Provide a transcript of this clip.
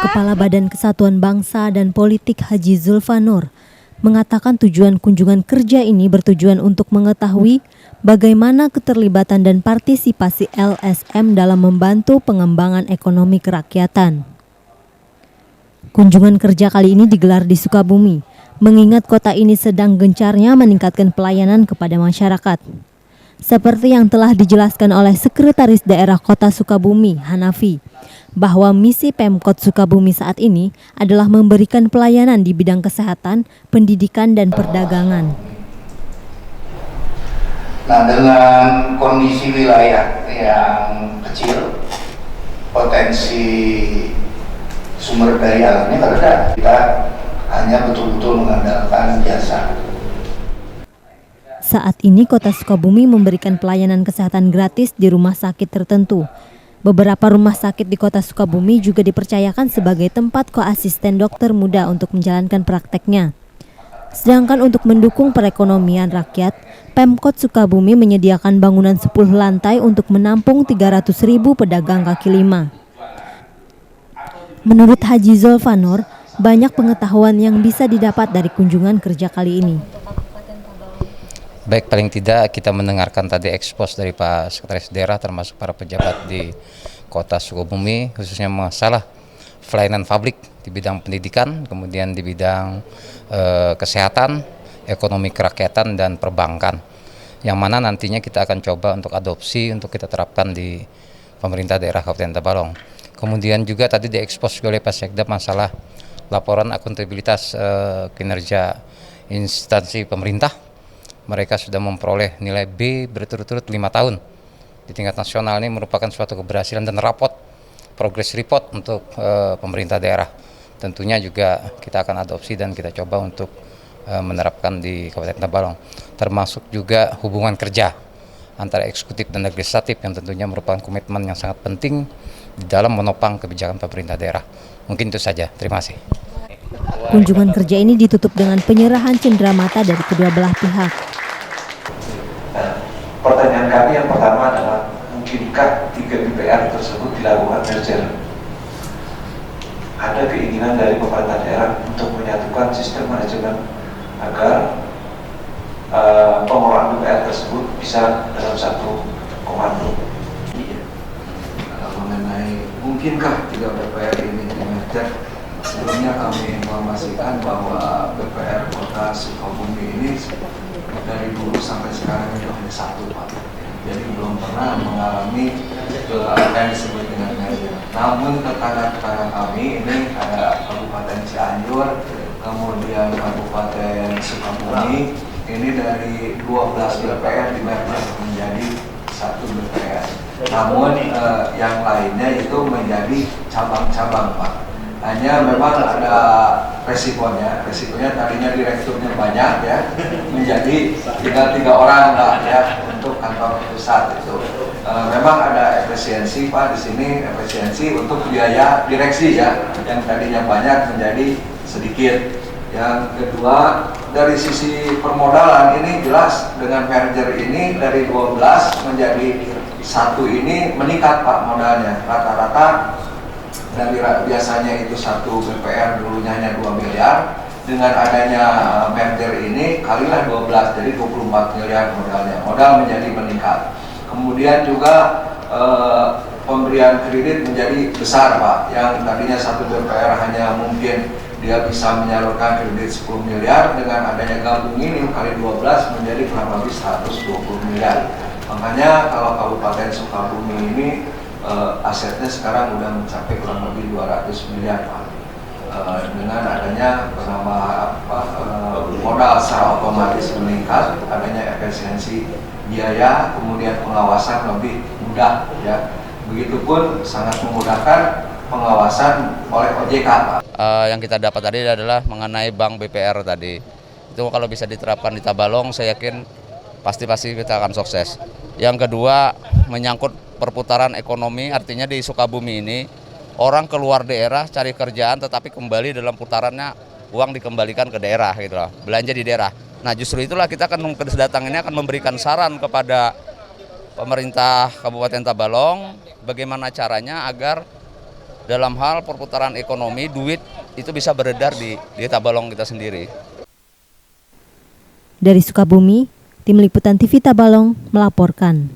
Kepala Badan Kesatuan Bangsa dan Politik Haji Zulfanur mengatakan tujuan kunjungan kerja ini bertujuan untuk mengetahui bagaimana keterlibatan dan partisipasi LSM dalam membantu pengembangan ekonomi kerakyatan. Kunjungan kerja kali ini digelar di Sukabumi, mengingat kota ini sedang gencarnya meningkatkan pelayanan kepada masyarakat. Seperti yang telah dijelaskan oleh Sekretaris Daerah Kota Sukabumi, Hanafi, bahwa misi Pemkot Sukabumi saat ini adalah memberikan pelayanan di bidang kesehatan, pendidikan, dan perdagangan. Nah, dengan kondisi wilayah yang kecil, potensi sumber daya alamnya kan ada, kita hanya betul-betul mengandalkan jasa. Saat ini Kota Sukabumi memberikan pelayanan kesehatan gratis di rumah sakit tertentu. Beberapa rumah sakit di Kota Sukabumi juga dipercayakan sebagai tempat koasisten dokter muda untuk menjalankan prakteknya. Sedangkan untuk mendukung perekonomian rakyat, Pemkot Sukabumi menyediakan bangunan 10 lantai untuk menampung 300.000 pedagang kaki lima. Menurut Haji Zulfanur, banyak pengetahuan yang bisa didapat dari kunjungan kerja kali ini. Baik, paling tidak kita mendengarkan tadi ekspos dari Pak Sekretaris Daerah termasuk para pejabat di Kota Sukabumi, khususnya masalah pelayanan publik di bidang pendidikan, kemudian di bidang kesehatan, ekonomi kerakyatan, dan perbankan. Yang mana nantinya kita akan coba untuk adopsi, untuk kita terapkan di pemerintah daerah Kabupaten Tabalong. Kemudian juga tadi diekspos oleh Pak Sekda masalah laporan akuntabilitas kinerja instansi pemerintah. Mereka sudah memperoleh nilai B berturut-turut 5 tahun. Di tingkat nasional ini merupakan suatu keberhasilan dan rapot, progress report untuk pemerintah daerah. Tentunya juga kita akan adopsi dan kita coba untuk menerapkan di Kabupaten Tabalong. Termasuk juga hubungan kerja antara eksekutif dan legislatif yang tentunya merupakan komitmen yang sangat penting di dalam menopang kebijakan pemerintah daerah. Mungkin itu saja. Terima kasih. Kunjungan kerja ini ditutup dengan penyerahan cenderamata dari kedua belah pihak. Pertanyaan kami yang pertama adalah, mungkinkah 3 BPR tersebut dilakukan merger? Ada keinginan dari pemerintah daerah untuk menyatukan sistem manajemen agar pengelolaan BPR tersebut bisa dalam satu komando. Mengenai mungkinkah 3 BPR ini merger, sebelumnya kami memastikan bahwa BPR Kota Sukabumi ini dari dulu sampai sekarang itu hanya satu, Pak. Jadi belum pernah mengalami apa yang disebut dengan merger. Namun tetangga-tetangga kami ini ada Kabupaten Cianjur, kemudian Kabupaten Sukabumi, ini dari 12 BPR di merger menjadi satu BPR. Namun yang lainnya itu menjadi cabang-cabang, Pak. Hanya memang ada resikonya tadinya direkturnya banyak ya, menjadi tinggal 3 orang lah ya untuk kantor pusat itu. Memang ada efisiensi, Pak, di sini efisiensi untuk biaya direksi ya, yang tadinya banyak menjadi sedikit. Yang kedua, dari sisi permodalan ini jelas dengan merger ini dari 12 menjadi 1 ini meningkat, Pak, modalnya. Rata-rata dari biasanya itu 1 BPR dulunya hanya 2 miliar, dengan adanya merger ini kalilah 12, jadi 24 miliar modalnya. Modal menjadi meningkat. Kemudian juga pemberian kredit menjadi besar, Pak. Yang tadinya 1 BPR hanya mungkin dia bisa menyalurkan kredit 10 miliar, dengan adanya gabung ini kali 12 menjadi kurang lebih 120 miliar. Makanya kalau Kabupaten Sukabumi ini asetnya sekarang sudah mencapai kurang lebih 200 miliar, Pak. Dengan adanya modal secara otomatis meningkat, adanya efisiensi biaya, kemudian pengawasan lebih mudah ya. Begitupun sangat memudahkan pengawasan oleh OJK, Pak. Yang kita dapat tadi adalah mengenai bank BPR tadi. Itu kalau bisa diterapkan di Tabalong, saya yakin pasti kita akan sukses. Yang kedua, menyangkut perputaran ekonomi, artinya di Sukabumi ini orang keluar daerah cari kerjaan tetapi kembali dalam putarannya uang dikembalikan ke daerah gitu loh, belanja di daerah. Nah, justru itulah kita akan kedatangan ini akan memberikan saran kepada pemerintah Kabupaten Tabalong bagaimana caranya agar dalam hal perputaran ekonomi duit itu bisa beredar di Tabalong kita sendiri. Dari Sukabumi, Tim Liputan TV Tabalong melaporkan.